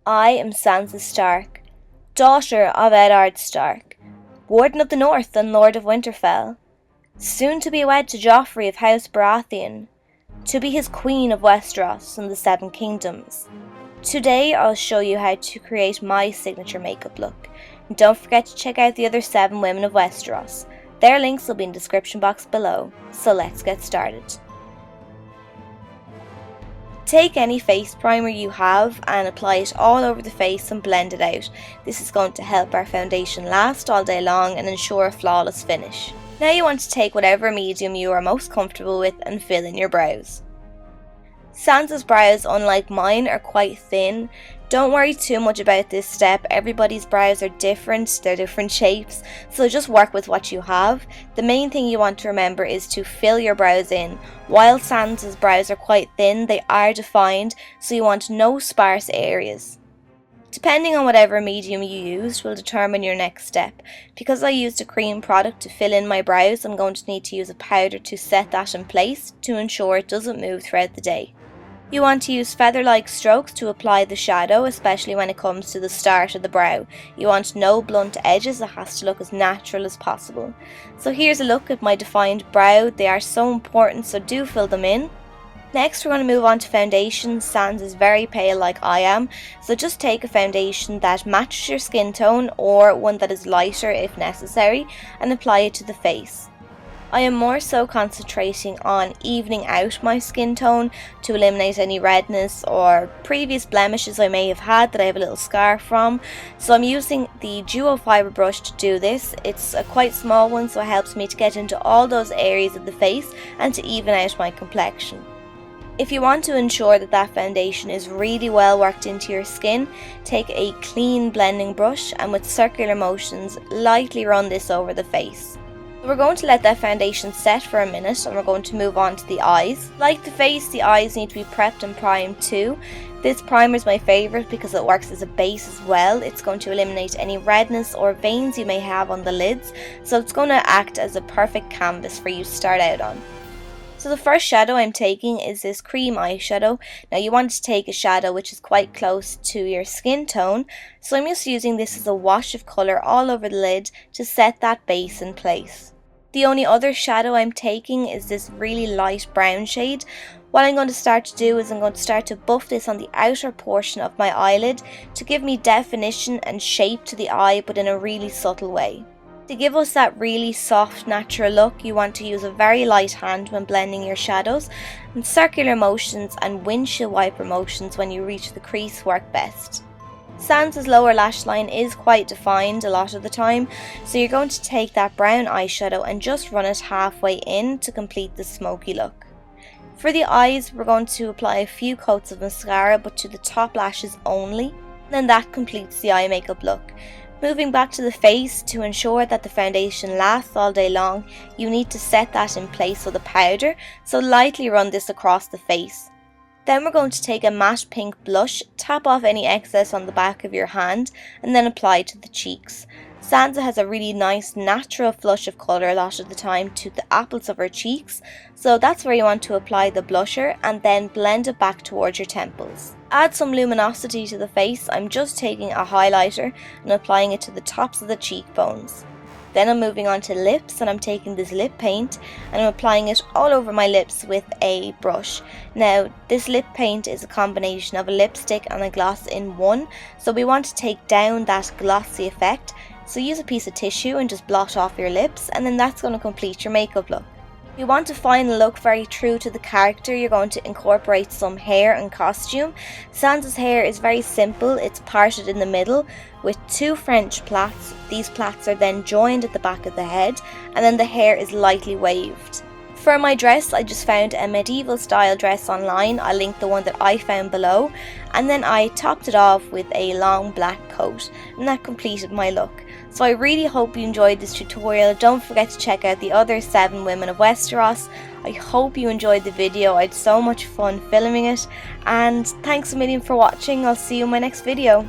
I am Sansa Stark, daughter of Eddard Stark, Warden of the North and Lord of Winterfell, soon to be wed to Joffrey of House Baratheon, to be his Queen of Westeros and the Seven Kingdoms. Today I'll show you how to create my signature makeup look. And don't forget to check out the other 7 women of Westeros. Their links will be in the description box below, so let's get started. Take any face primer you have and apply it all over the face and blend it out. This is going to help our foundation last all day long and ensure a flawless finish. Now you want to take whatever medium you are most comfortable with and fill in your brows. Sansa's brows, unlike mine, are quite thin. Don't worry too much about this step. Everybody's brows are different, they're different shapes, so just work with what you have. The main thing you want to remember is to fill your brows in. While Sansa's brows are quite thin, they are defined, so you want no sparse areas. Depending on whatever medium you used will determine your next step. Because I used a cream product to fill in my brows, I'm going to need to use a powder to set that in place to ensure it doesn't move throughout the day. You want to use feather-like strokes to apply the shadow, especially when it comes to the start of the brow. You want no blunt edges, it has to look as natural as possible. So here's a look at my defined brow. They are so important, so do fill them in. Next we're going to move on to foundation. Sansa is very pale like I am, so just take a foundation that matches your skin tone or one that is lighter if necessary and apply it to the face. I am more so concentrating on evening out my skin tone to eliminate any redness or previous blemishes I may have had that I have a little scar from. So I'm using the duo fibre brush to do this. It's a quite small one, so it helps me to get into all those areas of the face and to even out my complexion. If you want to ensure that that foundation is really well worked into your skin, take a clean blending brush and with circular motions lightly run this over the face. We're going to let that foundation set for a minute and we're going to move on to the eyes. Like the face, the eyes need to be prepped and primed too. This primer is my favourite because it works as a base as well. It's going to eliminate any redness or veins you may have on the lids, so it's going to act as a perfect canvas for you to start out on. So the first shadow I'm taking is this cream eyeshadow. Now you want to take a shadow which is quite close to your skin tone, so I'm just using this as a wash of colour all over the lid to set that base in place. The only other shadow I'm taking is this really light brown shade. What I'm going to start to do is I'm going to start to buff this on the outer portion of my eyelid to give me definition and shape to the eye, but in a really subtle way. To give us that really soft, natural look, you want to use a very light hand when blending your shadows, and circular motions and windshield wiper motions when you reach the crease work best. Sansa's lower lash line is quite defined a lot of the time, so you're going to take that brown eyeshadow and just run it halfway in to complete the smoky look. For the eyes, we're going to apply a few coats of mascara, but to the top lashes only, then that completes the eye makeup look. Moving back to the face, to ensure that the foundation lasts all day long, you need to set that in place with a powder, so lightly run this across the face. Then we're going to take a matte pink blush, tap off any excess on the back of your hand, and then apply to the cheeks. Sansa has a really nice natural flush of colour a lot of the time to the apples of her cheeks, so that's where you want to apply the blusher and then blend it back towards your temples. Add some luminosity to the face. I'm just taking a highlighter and applying it to the tops of the cheekbones. Then I'm moving on to lips and I'm taking this lip paint and I'm applying it all over my lips with a brush. Now this lip paint is a combination of a lipstick and a gloss in one, so we want to take down that glossy effect. So use a piece of tissue and just blot off your lips, and then that's going to complete your makeup look. If you want to find a look very true to the character, you're going to incorporate some hair and costume. Sansa's hair is very simple. It's parted in the middle with 2 French plaits. These plaits are then joined at the back of the head, and then the hair is lightly waved. For my dress, I just found a medieval style dress online. I'll link the one that I found below, and then I topped it off with a long black coat, and that completed my look. So I really hope you enjoyed this tutorial. Don't forget to check out the other 7 women of Westeros. I hope you enjoyed the video. I had so much fun filming it, and thanks a million for watching. I'll see you in my next video.